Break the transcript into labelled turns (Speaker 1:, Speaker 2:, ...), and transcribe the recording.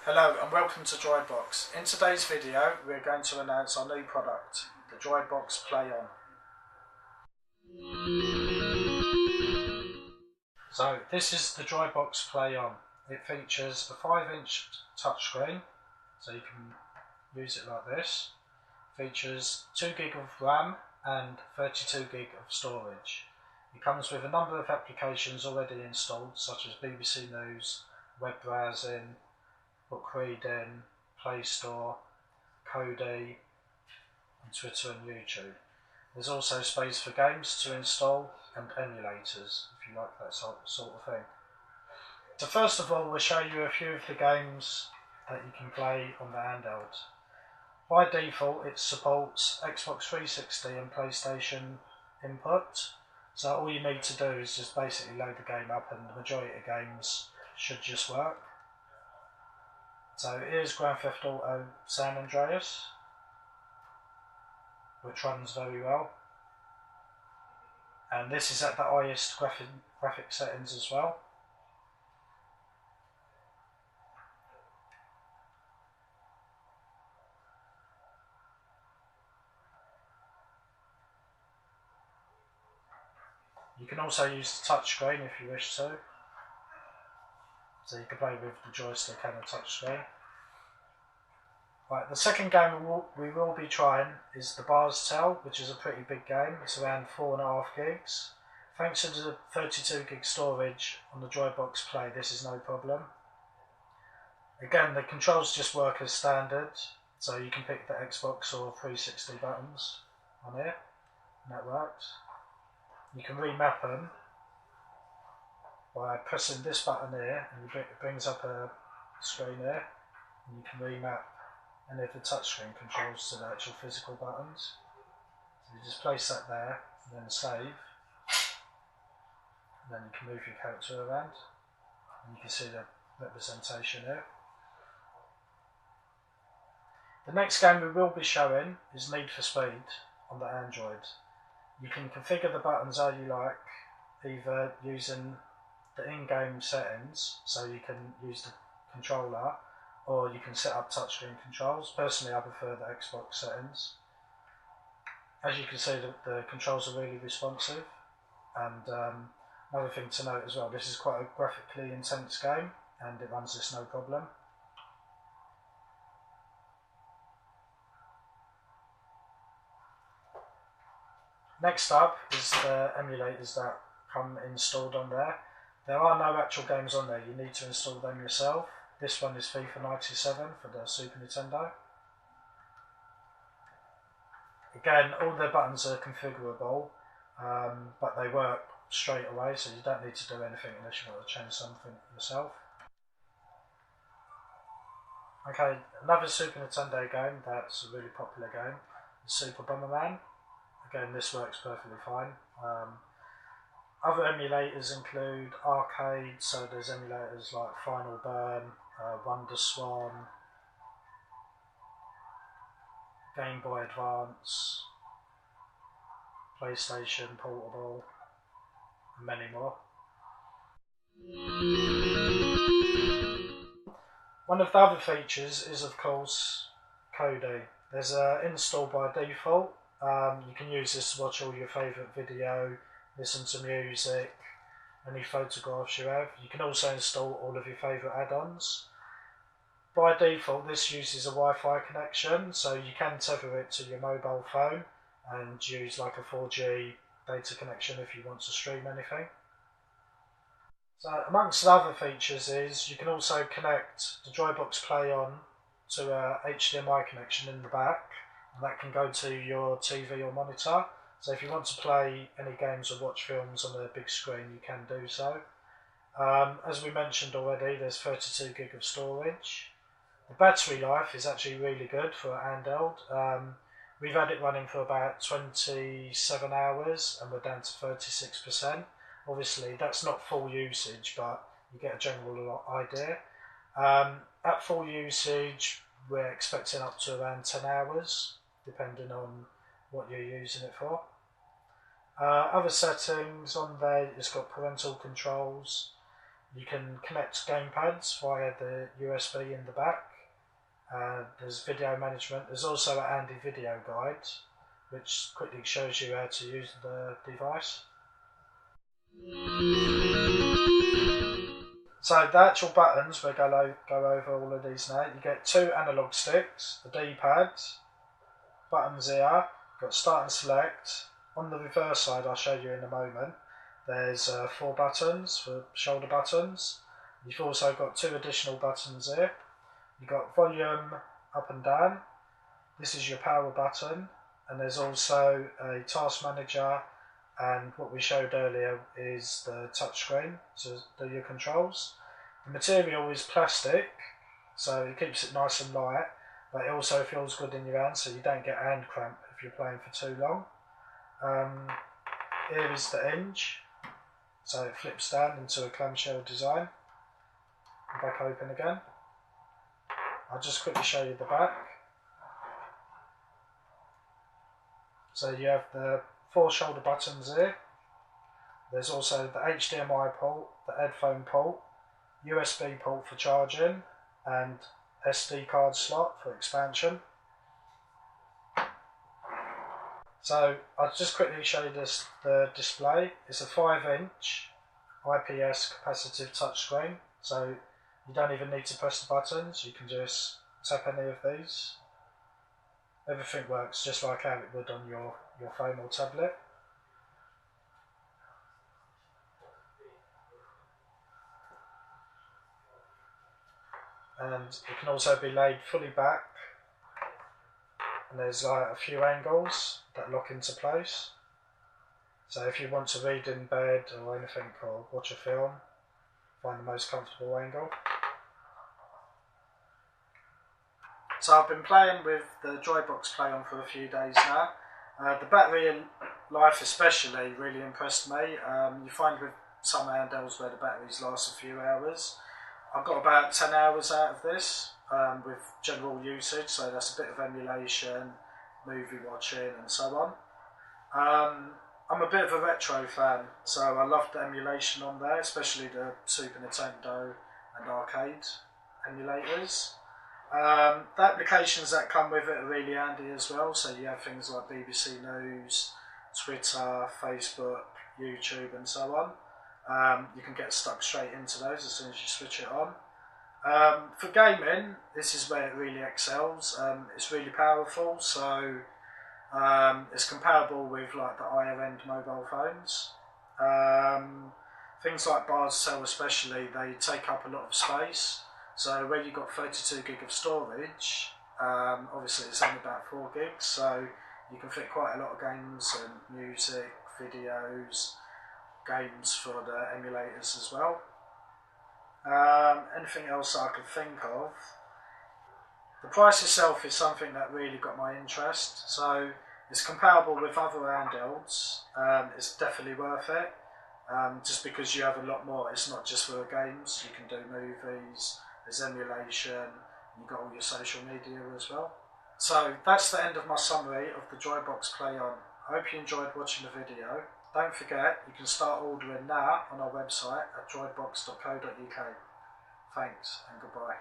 Speaker 1: Hello and welcome to DroidBOX. In today's video we're going to announce our new product, the DroidBOX PlayOn. So this is the DroidBOX PlayOn. It features a 5-inch touchscreen, so you can use it like this. Features 2 gig of RAM and 32 gig of storage. It comes with a number of applications already installed, such as BBC News, web browsing, book reading, Play Store, Kodi, and Twitter and YouTube. There's also space for games to install and emulators, if you like that sort of thing. So first of all, we'll show you a few of the games that you can play on the handheld. By default, it supports Xbox 360 and PlayStation input, so all you need to do is just basically load the game up and the majority of games should just work. So here's Grand Theft Auto San Andreas, which runs very well. And this is at the highest graphic settings as well. You can also use the touchscreen if you wish to. So you can play with the joystick and the touchscreen. Right, the second game we will be trying is the Bars Tell, which is a pretty big game. It's around 4.5 gigs. Thanks to the 32 gig storage on the DroidBOX Play, this is no problem. Again, the controls just work as standard, so you can pick the Xbox or 360 buttons on here, and that works. You can remap them by pressing this button here, and it brings up a screen here, and you can remap any of the touchscreen controls to the actual physical buttons. So you just place that there, and then save, and then you can move your character around, and you can see the representation here. The next game we will be showing is Need for Speed on the Android. You can configure the buttons how you like, either using the in-game settings, so you can use the controller, or you can set up touchscreen controls. Personally, I prefer the Xbox settings. As you can see, the controls are really responsive. And another thing to note as well, this is quite a graphically intense game, and it runs this no problem. Next up is the emulators that come installed on there. There are no actual games on there, you need to install them yourself. This one is FIFA 97 for the Super Nintendo. Again, all the buttons are configurable, but they work straight away, so you don't need to do anything unless you want to change something yourself. Okay, another Super Nintendo game that's a really popular game is Super Bomberman. Again, this works perfectly fine. Other emulators include arcade, so there's emulators like Final Burn, Wonder Swan, Game Boy Advance, PlayStation Portable, and many more. One of the other features is, of course, Kodi. There's an install by default. You can use this to watch all your favourite video, listen to music, any photographs you have. You can also install all of your favourite add-ons. By default, this uses a Wi-Fi connection, so you can tether it to your mobile phone and use like a 4G data connection if you want to stream anything. So amongst the other features is you can also connect the DroidBOX PlayOn to a HDMI connection in the back, and that can go to your TV or monitor. So if you want to play any games or watch films on a big screen, you can do so. As we mentioned already, there's 32 gig of storage. The battery life is actually really good for a handheld. We've had it running for about 27 hours and we're down to 36%. Obviously that's not full usage, but you get a general idea. At full usage, we're expecting up to around 10 hours, depending on what you're using it for. Other settings on there, it's got parental controls, You can connect gamepads via the USB in the back. There's video management. There's also a handy video guide which quickly shows you how to use the device. So the actual buttons, we're going to go over all of these now. You get 2 analog sticks, the D-pad, buttons here, you've got start and select. On the reverse side, I'll show you in a moment, there's 4 buttons for shoulder buttons. You've also got 2 additional buttons here. You've got volume up and down. This is your power button, and there's also a task manager, and what we showed earlier is the touchscreen to do your controls. The material is plastic, so it keeps it nice and light, but it also feels good in your hand, so you don't get hand cramp if you're playing for too long. Here is the hinge, so it flips down into a clamshell design. Back open again. I'll just quickly show you the back. So you have the 4 shoulder buttons here. There's also the HDMI port, the headphone port, USB port for charging, and SD card slot for expansion. So I'll just quickly show you the display. It's a 5-inch IPS capacitive touchscreen, so you don't even need to press the buttons, you can just tap any of these. Everything works just like how it would on your phone or tablet. And it can also be laid fully back, and there's like a few angles that lock into place. So if you want to read in bed or anything, or watch a film, find the most comfortable angle. So I've been playing with the DroidBOX PlayOn for a few days now. The battery life especially really impressed me. You find with some handhelds where the batteries last a few hours. I've got about 10 hours out of this with general usage, so that's a bit of emulation, movie watching and so on. I'm a bit of a retro fan, so I love the emulation on there, especially the Super Nintendo and arcade emulators. The applications that come with it are really handy as well, so you have things like BBC News, Twitter, Facebook, YouTube and so on. You can get stuck straight into those as soon as you switch it on. For gaming, this is where it really excels. It's really powerful, so it's comparable with like the higher end mobile phones. Things like bars cell especially, they take up a lot of space. So where you've got 32 gig of storage, obviously it's only about 4 gigs, so you can fit quite a lot of games and music, videos, games for the emulators as well. Anything else I could think of? The price itself is something that really got my interest, so it's comparable with other handhelds. It's definitely worth it, just because you have a lot more. It's not just for games, you can do movies, there's emulation, you've got all your social media as well. So that's the end of my summary of the DroidBOX PlayOn. I hope you enjoyed watching the video. Don't forget, you can start ordering now on our website at droidbox.co.uk. Thanks and goodbye.